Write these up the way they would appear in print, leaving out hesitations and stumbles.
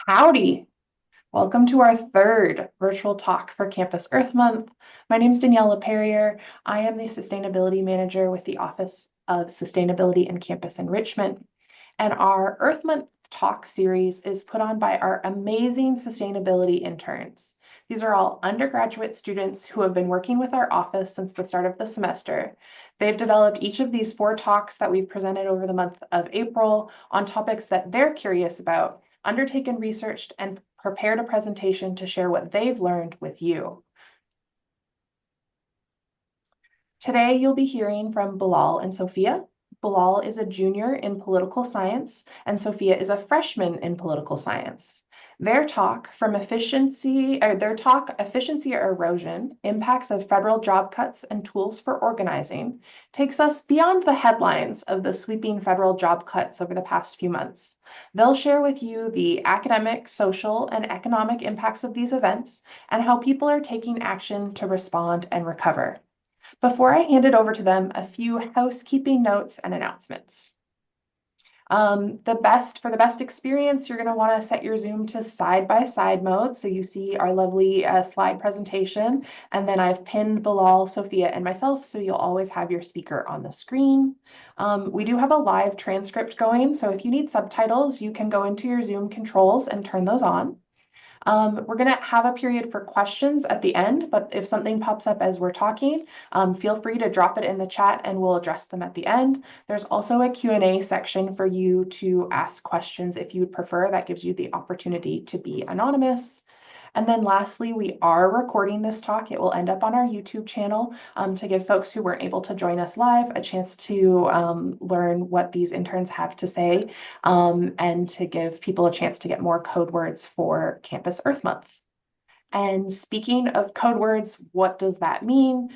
Howdy! Welcome to our third virtual talk for Campus Earth Month. My name is Daniela Perrier. I am the Sustainability Manager with the Office of Sustainability and Campus Enrichment. And our Earth Month talk series is put on by our amazing sustainability interns. These are all undergraduate students who have been working with our office since the start of the semester. They've developed each of these 4 talks that we've presented over the month of April on topics that they're curious about, undertaken, researched, and prepared a presentation to share what they've learned with you. Today, you'll be hearing from Bilal and Sophia. Bilal is a junior in political science, and Sophia is a freshman in political science. Their talk, Efficiency or Erosion, Impacts of Federal Job Cuts and Tools for Organizing, takes us beyond the headlines of the sweeping federal job cuts over the past few months. They'll share with you the academic, social, and economic impacts of these events and how people are taking action to respond and recover. Before I hand it over to them, a few housekeeping notes and announcements. For the best experience, you're going to want to set your Zoom to side-by-side mode so you see our lovely slide presentation. And then I've pinned Bilal, Sophia, and myself so you'll always have your speaker on the screen. We do have a live transcript going, so if you need subtitles, you can go into your Zoom controls and turn those on. We're going to have a period for questions at the end, but if something pops up as we're talking, feel free to drop it in the chat and we'll address them at the end. There's also a Q&A section for you to ask questions if you would prefer. That gives you the opportunity to be anonymous. And then lastly, we are recording this talk. It will end up on our YouTube channel to give folks who weren't able to join us live a chance to learn what these interns have to say and to give people a chance to get more code words for Campus Earth Month. And speaking of code words, what does that mean?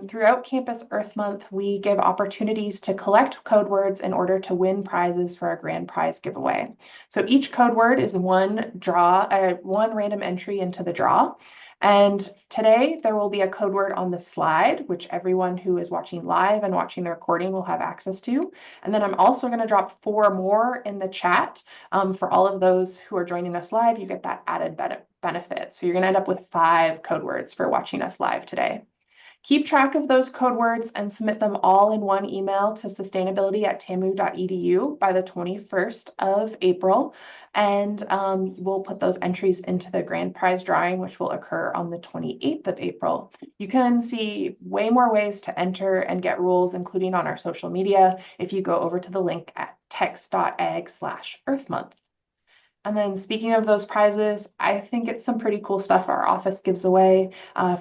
Throughout Campus Earth Month, we give opportunities to collect code words in order to win prizes for our grand prize giveaway. So each code word is one random entry into the draw. And today there will be a code word on the slide, which everyone who is watching live and watching the recording will have access to. And then I'm also going to drop 4 more in the chat. For all of those who are joining us live, you get that added benefit. So you're going to end up with 5 code words for watching us live today. Keep track of those code words and submit them all in one email to sustainability@tamu.edu by the 21st of April. And we'll put those entries into the grand prize drawing, which will occur on the 28th of April. You can see way more ways to enter and get rules, including on our social media, if you go over to the link at text.ag/earthmonth. And then speaking of those prizes, I think it's some pretty cool stuff our office gives away.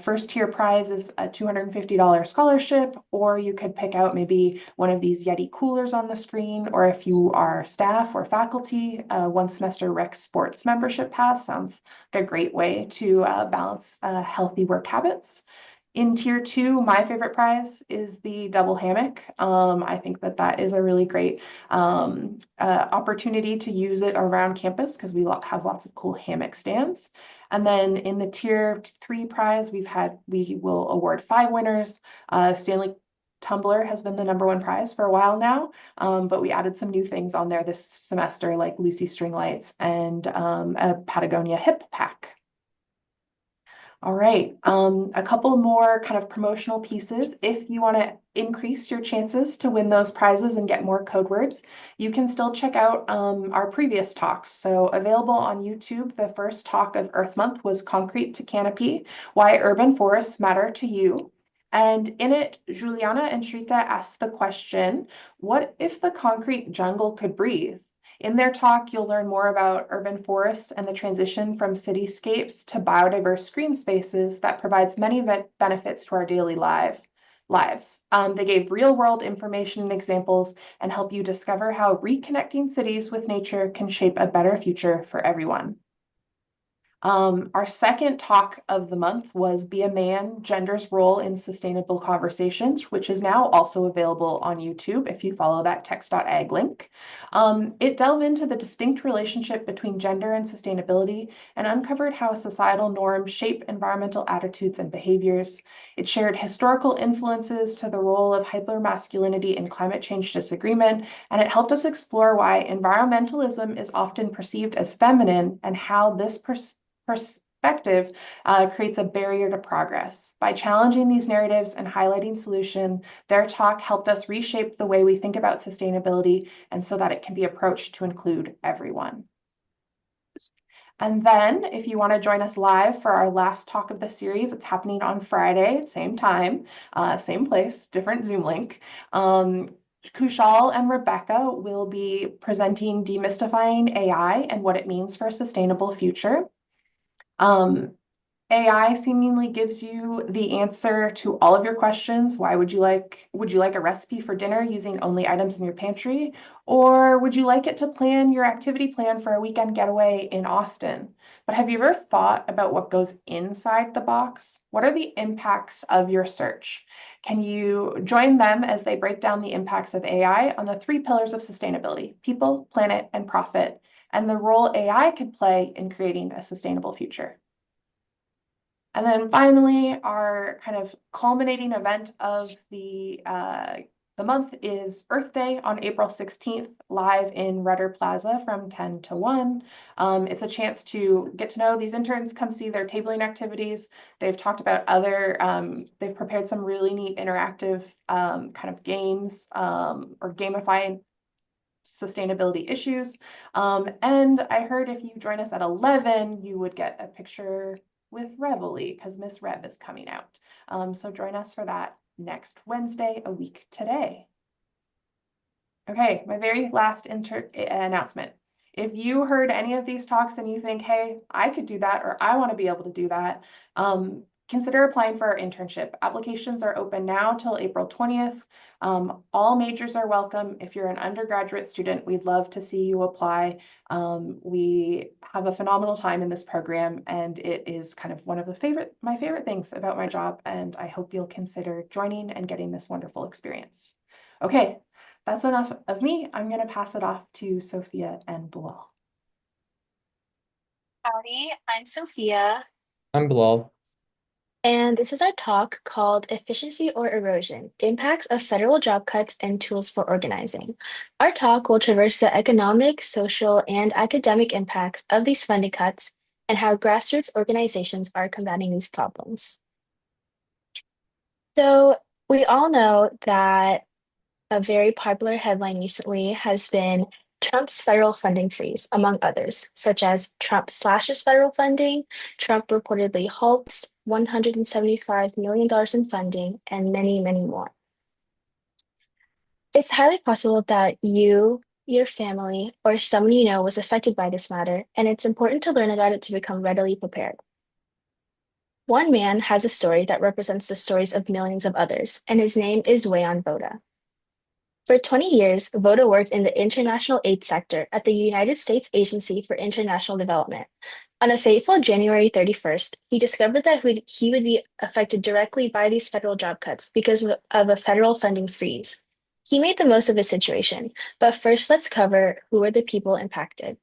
First tier prize is a $250 scholarship, or you could pick out maybe one of these Yeti coolers on the screen, or if you are staff or faculty, 1 semester rec sports membership pass sounds like a great way to balance healthy work habits. In tier 2, my favorite prize is the double hammock. I think that is a really great opportunity to use it around campus because we have lots of cool hammock stands. And then in the tier 3 prize, we will award 5 winners. Stanley Tumbler has been the #1 prize for a while now, but we added some new things on there this semester, like Lucy string lights and a Patagonia hip pack. All right, a couple more kind of promotional pieces. If you want to increase your chances to win those prizes and get more code words, you can still check out our previous talks. So available on YouTube, the first talk of Earth Month was Concrete to Canopy, Why Urban Forests Matter to You. And in it, Juliana and Shrita asked the question, what if the concrete jungle could breathe? In their talk, you'll learn more about urban forests and the transition from cityscapes to biodiverse green spaces that provides many benefits to our daily lives. They gave real-world information and examples and help you discover how reconnecting cities with nature can shape a better future for everyone. Our second talk of the month was Be a Man, Gender's Role in Sustainable Conversations, which is now also available on YouTube if you follow that text.ag link. It delved into the distinct relationship between gender and sustainability and uncovered how societal norms shape environmental attitudes and behaviors. It shared historical influences to the role of hypermasculinity in climate change disagreement, and it helped us explore why environmentalism is often perceived as feminine and how this perspective creates a barrier to progress. By challenging these narratives and highlighting solution, their talk helped us reshape the way we think about sustainability and so that it can be approached to include everyone. And then if you want to join us live for our last talk of the series, it's happening on Friday, same time, same place, different Zoom link. Kushal and Rebecca will be presenting Demystifying AI and what it means for a sustainable future. AI seemingly gives you the answer to all of your questions. Would you like a recipe for dinner using only items in your pantry? Or would you like it to plan your activity plan for a weekend getaway in Austin? But have you ever thought about what goes inside the box? What are the impacts of your search? Can you join them as they break down the impacts of AI on the three pillars of sustainability: people, planet, and profit, and the role AI could play in creating a sustainable future? And then finally, our kind of culminating event of the month is Earth Day on April 16th, live in Rudder Plaza from 10 to 1. It's a chance to get to know these interns, come see their tabling activities. They've talked about they've prepared some really neat interactive kind of games or gamifying sustainability issues. And I heard if you join us at 11, you would get a picture with Reveille because Miss Rev is coming out. So join us for that next Wednesday, a week today. Okay, my very last announcement. If you heard any of these talks and you think, hey, I could do that, or I want to be able to do that, consider applying for our internship. Applications are open now till April 20th. All majors are welcome. If you're an undergraduate student, we'd love to see you apply. We have a phenomenal time in this program, and it is kind of one of my favorite things about my job, and I hope you'll consider joining and getting this wonderful experience. Okay, that's enough of me. I'm going to pass it off to Sophia and Bilal. Howdy, I'm Sophia, I'm Bilal. and this is our talk called Efficiency or Erosion: Impacts of Federal Job Cuts and Tools for Organizing. Our talk will traverse the economic, social, and academic impacts of these funding cuts and how grassroots organizations are combating these problems. So, we all know that a very popular headline recently has been Trump's federal funding freeze, among others, such as Trump slashes federal funding, Trump reportedly halts $175 million in funding, and many, many more. It's highly possible that you, your family, or someone you know was affected by this matter, and it's important to learn about it to become readily prepared. One man has a story that represents the stories of millions of others, and his name is Wayan Voda. For 20 years, Voda worked in the international aid sector at the United States Agency for International Development. On a fateful January 31st, he discovered that he would be affected directly by these federal job cuts because of a federal funding freeze. He made the most of his situation, but first let's cover who are the people impacted.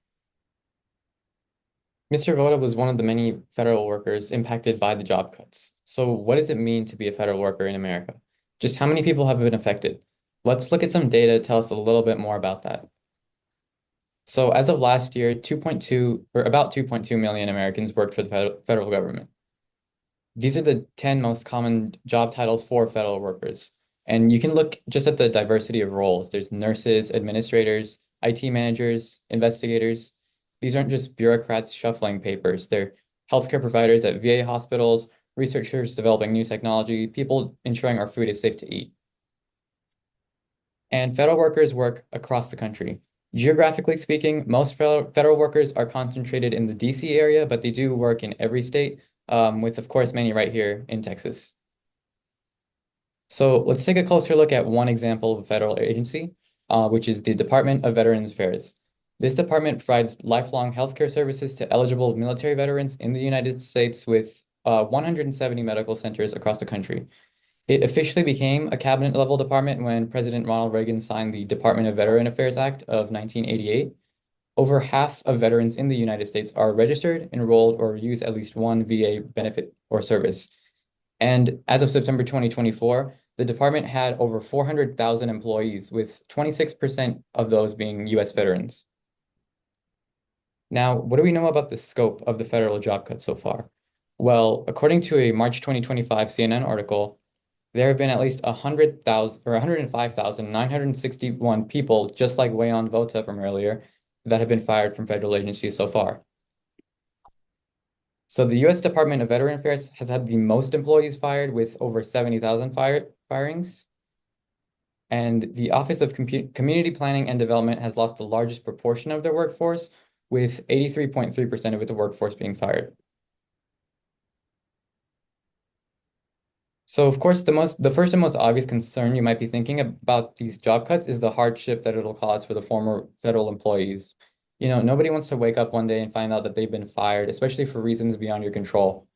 Mr. Voda was one of the many federal workers impacted by the job cuts. So what does it mean to be a federal worker in America? Just how many people have been affected? Let's look at some data to tell us a little bit more about that. So as of last year, 2.2 or about 2.2 million Americans worked for the federal government. These are the 10 most common job titles for federal workers. And you can look just at the diversity of roles. There's nurses, administrators, IT managers, investigators. These aren't just bureaucrats shuffling papers. They're healthcare providers at VA hospitals, researchers developing new technology, people ensuring our food is safe to eat. And federal workers work across the country. Geographically speaking, most federal workers are concentrated in the DC area, but they do work in every state, with, of course, many right here in Texas. So let's take a closer look at one example of a federal agency, which is the Department of Veterans Affairs. This department provides lifelong healthcare services to eligible military veterans in the United States with 170 medical centers across the country. It officially became a cabinet level department when President Ronald Reagan signed the Department of Veteran Affairs Act of 1988. Over half of veterans in the United States are registered, enrolled, or use at least one VA benefit or service. And as of September 2024, the department had over 400,000 employees, with 26% of those being US veterans. Now, what do we know about the scope of the federal job cut so far? Well, according to a March 2025 CNN article, there have been at least 100,000 or 105,961 people, just like Wayon Vota from earlier, that have been fired from federal agencies so far. So the U.S. Department of Veteran Affairs has had the most employees fired with over 70,000 firings. And the Office of Community Planning and Development has lost the largest proportion of their workforce, with 83.3% of its workforce being fired. So of course, the first and most obvious concern you might be thinking about these job cuts is the hardship that it'll cause for the former federal employees. You know, nobody wants to wake up one day and find out that they've been fired, especially for reasons beyond your control.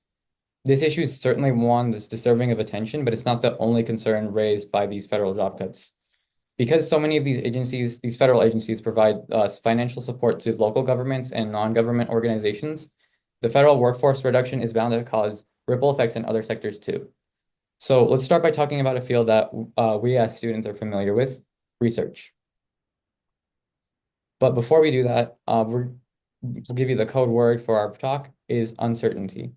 This issue is certainly one that's deserving of attention, but it's not the only concern raised by these federal job cuts. Because so many of these agencies, these federal agencies provide financial support to local governments and non-government organizations, the federal workforce reduction is bound to cause ripple effects in other sectors too. So let's start by talking about a field that we as students are familiar with, research. But before we do that, we'll give you the code word for our talk is uncertainty.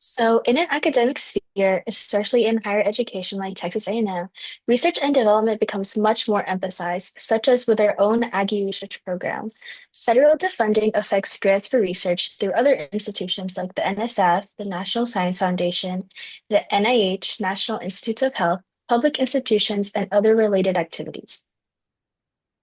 So, in an academic sphere, especially in higher education like Texas A&M, research and development becomes much more emphasized, such as with our own Aggie Research Program. Federal defunding affects grants for research through other institutions like the NSF, the National Science Foundation, the NIH, National Institutes of Health, public institutions, and other related activities.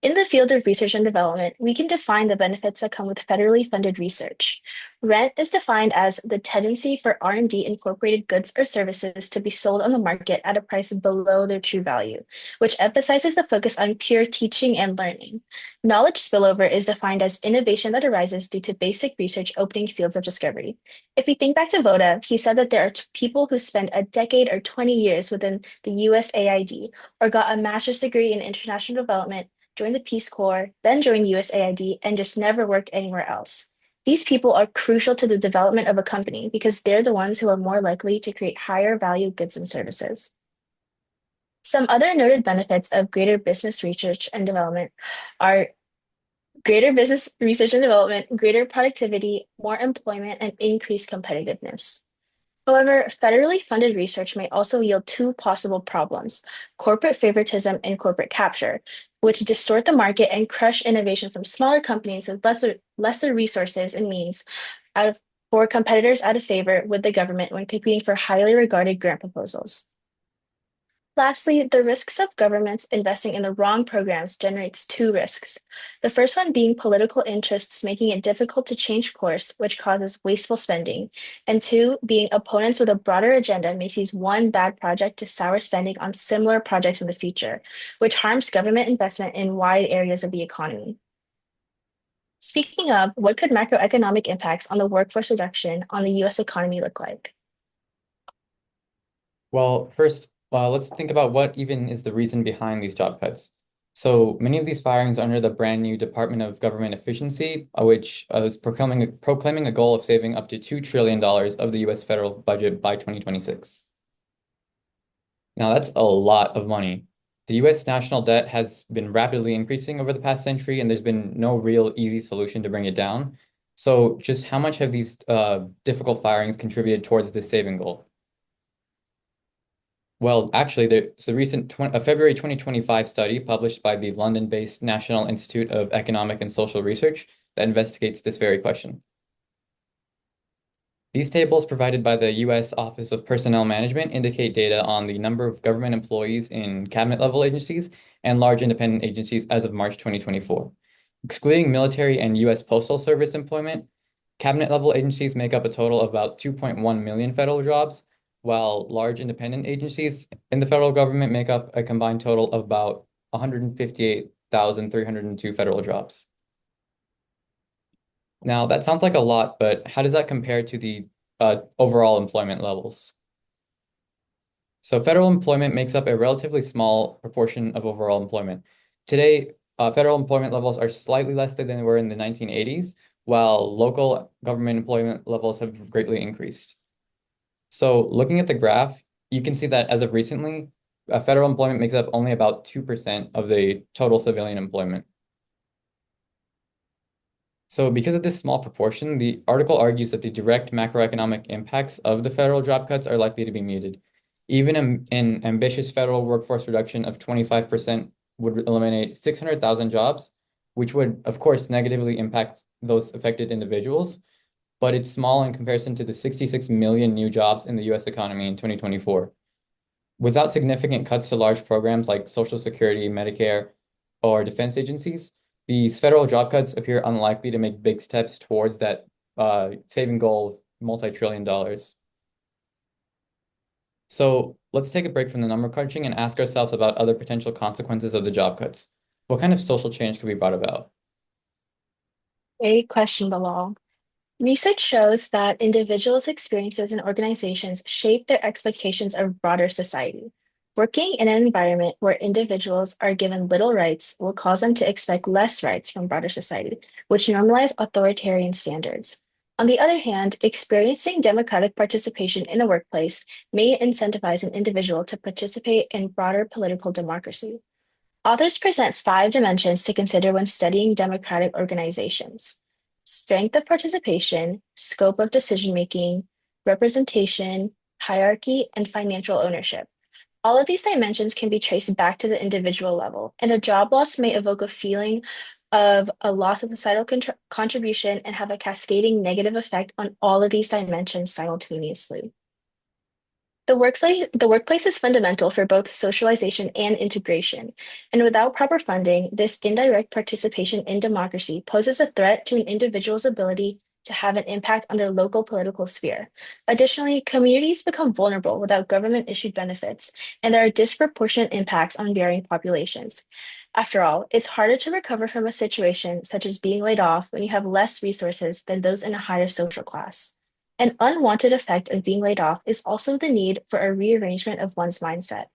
In the field of research and development, we can define the benefits that come with federally funded research. Rent is defined as the tendency for R&D incorporated goods or services to be sold on the market at a price below their true value, which emphasizes the focus on pure teaching and learning. Knowledge spillover is defined as innovation that arises due to basic research opening fields of discovery. If we think back to Voda, he said that there are people who spend a decade or 20 years within the USAID or got a master's degree in international development, joined the Peace Corps, then joined USAID, and just never worked anywhere else. These people are crucial to the development of a company because they're the ones who are more likely to create higher value goods and services. Some other noted benefits of greater business research and development are greater business research and development, greater productivity, more employment, and increased competitiveness. However, federally funded research may also yield two possible problems: corporate favoritism and corporate capture, which distort the market and crush innovation from smaller companies with lesser resources and means for competitors out of favor with the government when competing for highly regarded grant proposals. Lastly, the risks of governments investing in the wrong programs generates two risks. The first one being political interests making it difficult to change course, which causes wasteful spending. And two, being opponents with a broader agenda may seize one bad project to sour spending on similar projects in the future, which harms government investment in wide areas of the economy. Speaking of, what could macroeconomic impacts on the workforce reduction on the US economy look like? Well, first, let's think about what even is the reason behind these job cuts. So many of these firings are under the brand new Department of Government Efficiency, which is proclaiming a goal of saving up to $2 trillion of the US federal budget by 2026. Now, that's a lot of money. The US national debt has been rapidly increasing over the past century, and there's been no real easy solution to bring it down. So just how much have these difficult firings contributed towards this saving goal? Well, actually, there's a recent February 2025 study published by the London-based National Institute of Economic and Social Research that investigates this very question. These tables provided by the U.S. Office of Personnel Management indicate data on the number of government employees in cabinet-level agencies and large independent agencies as of March 2024. Excluding military and U.S. Postal Service employment, cabinet-level agencies make up a total of about 2.1 million federal jobs, while large independent agencies in the federal government make up a combined total of about 158,302 federal jobs. Now, that sounds like a lot, but how does that compare to the overall employment levels? So federal employment makes up a relatively small proportion of overall employment. Today, federal employment levels are slightly less than they were in the 1980s, while local government employment levels have greatly increased. So looking at the graph, you can see that as of recently, federal employment makes up only about 2% of the total civilian employment. So because of this small proportion, the article argues that the direct macroeconomic impacts of the federal job cuts are likely to be muted. Even an ambitious federal workforce reduction of 25% would eliminate 600,000 jobs, which would, of course, negatively impact those affected individuals, but it's small in comparison to the 66 million new jobs in the US economy in 2024. Without significant cuts to large programs like Social Security, Medicare, or defense agencies, these federal job cuts appear unlikely to make big steps towards that saving goal of multi-trillion dollars. So let's take a break from the number crunching and ask ourselves about other potential consequences of the job cuts. What kind of social change could be brought about? Great question, Bilal. Research shows that individuals' experiences and organizations shape their expectations of broader society. Working in an environment where individuals are given little rights will cause them to expect less rights from broader society, which normalize authoritarian standards. On the other hand, experiencing democratic participation in a workplace may incentivize an individual to participate in broader political democracy. Authors present five dimensions to consider when studying democratic organizations: strength of participation, scope of decision making, representation, hierarchy, and financial ownership. All of these dimensions can be traced back to the individual level, and a job loss may evoke a feeling of a loss of societal contribution and have a cascading negative effect on all of these dimensions simultaneously. The workplace is fundamental for both socialization and integration, and without proper funding, this indirect participation in democracy poses a threat to an individual's ability to have an impact on their local political sphere. Additionally, communities become vulnerable without government-issued benefits, and there are disproportionate impacts on varying populations. After all, it's harder to recover from a situation such as being laid off when you have less resources than those in a higher social class. An unwanted effect of being laid off is also the need for a rearrangement of one's mindset.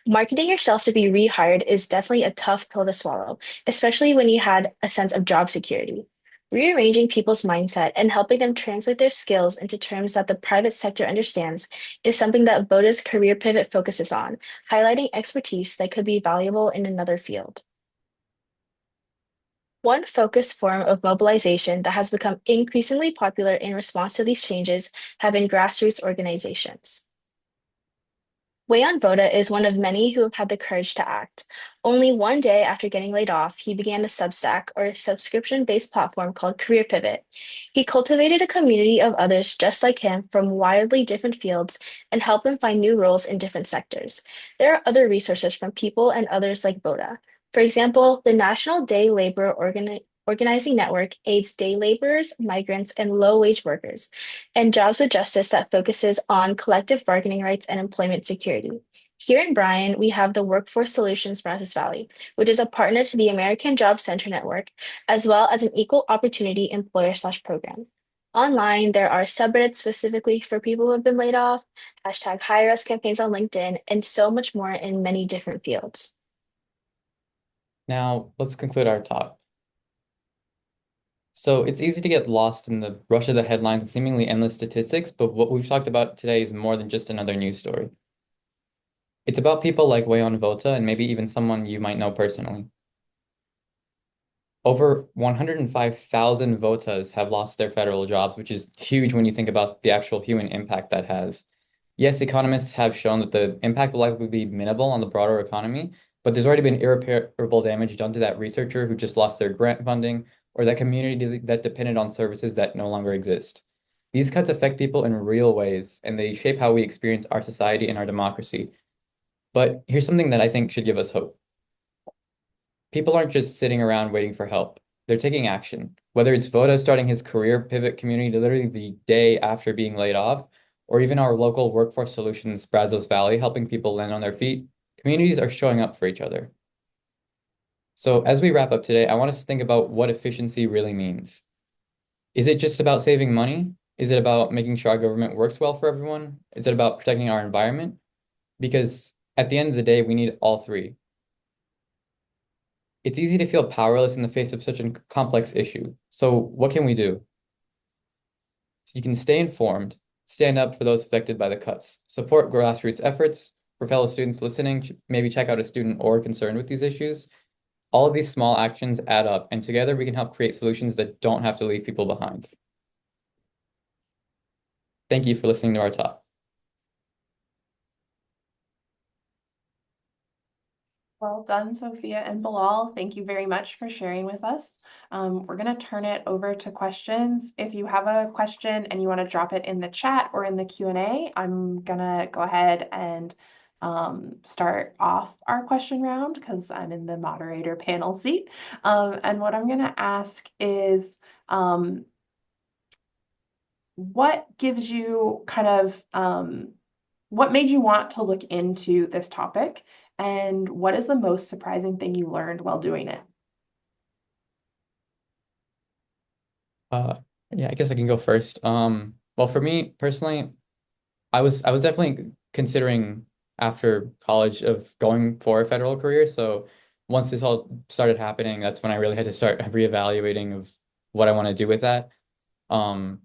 Marketing yourself to be rehired is definitely a tough pill to swallow, especially when you had a sense of job security. Rearranging people's mindset and helping them translate their skills into terms that the private sector understands is something that Voda's career pivot focuses on, highlighting expertise that could be valuable in another field. One focused form of mobilization that has become increasingly popular in response to these changes have been grassroots organizations. Wayan Voda is one of many who have had the courage to act. Only one day after getting laid off, he began a Substack, or a subscription-based platform called Career Pivot. He cultivated a community of others just like him from wildly different fields and helped them find new roles in different sectors. There are other resources from people and others like Voda. For example, the National Day Labor Organizing Network aids day laborers, migrants, and low-wage workers, and Jobs with Justice that focuses on collective bargaining rights and employment security. Here in Bryan, we have the Workforce Solutions Brazos Valley, which is a partner to the American Job Center Network, as well as an equal opportunity employer/program. Online, there are subreddits specifically for people who have been laid off, hashtag hire us campaigns on LinkedIn, and so much more in many different fields. Now, let's conclude our talk. So it's easy to get lost in the rush of the headlines and seemingly endless statistics, but what we've talked about today is more than just another news story. It's about people like Wayon Vota and maybe even someone you might know personally. Over 105,000 Votas have lost their federal jobs, which is huge when you think about the actual human impact that has. Yes, economists have shown that the impact will likely be minimal on the broader economy, but there's already been irreparable damage done to that researcher who just lost their grant funding or that community that depended on services that no longer exist. These cuts affect people in real ways, and they shape how we experience our society and our democracy. But here's something that I think should give us hope. People aren't just sitting around waiting for help. They're taking action. Whether it's Voda starting his career pivot community literally the day after being laid off, or even our local workforce solutions, Brazos Valley, helping people land on their feet, communities are showing up for each other. So as we wrap up today, I want us to think about what efficiency really means. Is it just about saving money? Is it about making sure our government works well for everyone? Is it about protecting our environment? Because at the end of the day, we need all three. It's easy to feel powerless in the face of such a complex issue. So what can we do? So you can stay informed, stand up for those affected by the cuts, support grassroots efforts. For fellow students listening, maybe check out a student org concerned with these issues. All of these small actions add up, and together we can help create solutions that don't have to leave people behind. Thank you for listening to our talk. Well done, Sophia and Bilal. Thank you very much for sharing with us. We're going to turn it over to questions. If you have a question and you want to drop it in the chat or in the Q&A, I'm going to go ahead and start off our question round because I'm in the moderator panel seat. And what I'm going to ask is, what gives you what made you want to look into this topic? And what is the most surprising thing you learned while doing it? Yeah, I guess I can go first. Well, for me personally, I was definitely considering after college of going for a federal career. So once this all started happening, that's when I really had to start reevaluating of what I want to do with that. Um,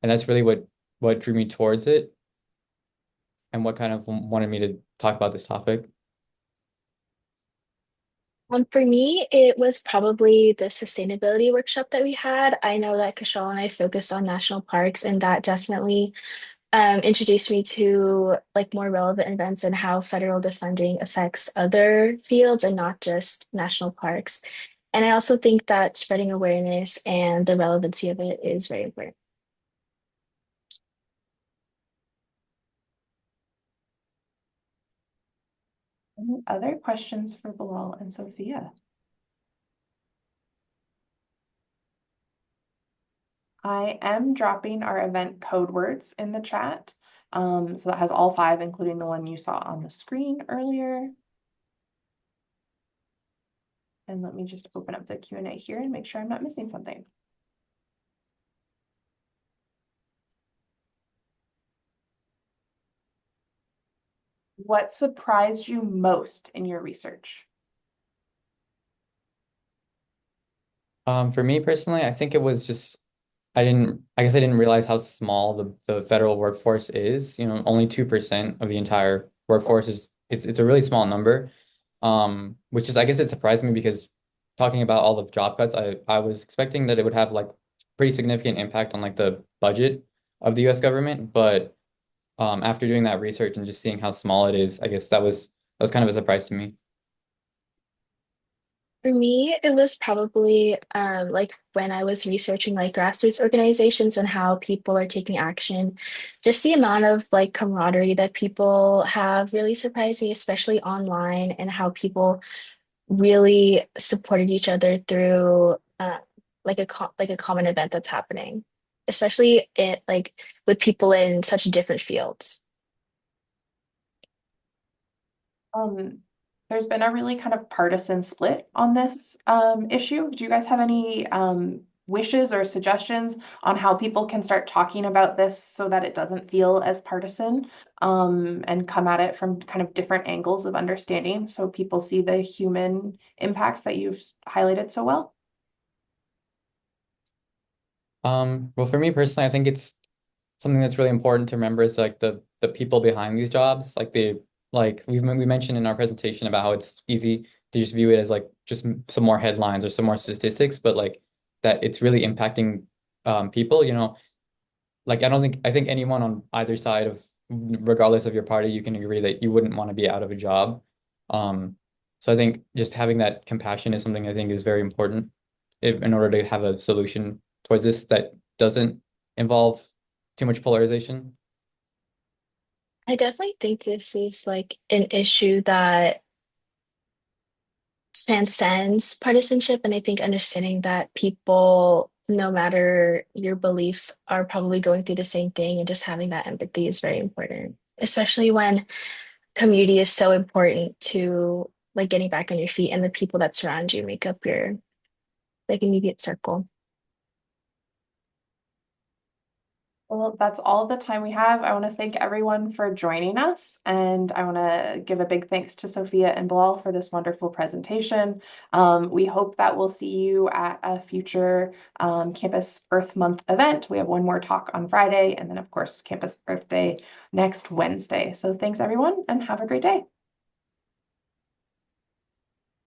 and that's really what drew me towards it and what kind of wanted me to talk about this topic. For me, it was probably the sustainability workshop that we had. I know that Kashal and I focused on national parks, and that definitely introduced me to like more relevant events and how federal defunding affects other fields and not just national parks. And I also think that spreading awareness and the relevancy of it is very important. Any other questions for Bilal and Sophia? I am dropping our event code words in the chat. So that has all 5, including the one you saw on the screen earlier. And let me just open up the Q&A here and make sure I'm not missing something. What surprised you most in your research? For me personally, I think it was just I guess I didn't realize how small the federal workforce is. You know, only 2% of the entire workforce it's a really small number. Which is I guess it surprised me because talking about all the job cuts, I was expecting that it would have like pretty significant impact on like the budget of the US government, but after doing that research and just seeing how small it is, I guess that was kind of a surprise to me. For me, it was probably like when I was researching like grassroots organizations and how people are taking action. Just the amount of like camaraderie that people have really surprised me, especially online, and how people really supported each other through like a common event that's happening, especially it like with people in such different fields. Um, there's been a really kind of partisan split on this issue. Do you guys have any wishes or suggestions on how people can start talking about this so that it doesn't feel as partisan and come at it from kind of different angles of understanding so people see the human impacts that you've highlighted so well? Well, for me personally, I think it's something that's really important to remember is like the people behind these jobs, like we mentioned in our presentation about how it's easy to just view it as like just some more headlines or some more statistics, but like that it's really impacting people, you know, like I think anyone on either side of regardless of your party, you can agree that you wouldn't want to be out of a job. Um, so I think just having that compassion is something I think is very important if in order to have a solution towards this that doesn't involve too much polarization. I definitely think this is like an issue that transcends partisanship. And I think understanding that people, no matter your beliefs, are probably going through the same thing, and just having that empathy is very important, especially when community is so important to like getting back on your feet, and the people that surround you make up your like immediate circle. Well, that's all the time we have. I want to thank everyone for joining us, and I want to give a big thanks to Sophia and Bilal for this wonderful presentation. We hope that we'll see you at a future Campus Earth Month event. We have one more talk on Friday, and then, of course, Campus Earth Day next Wednesday. So thanks, everyone, and have a great day.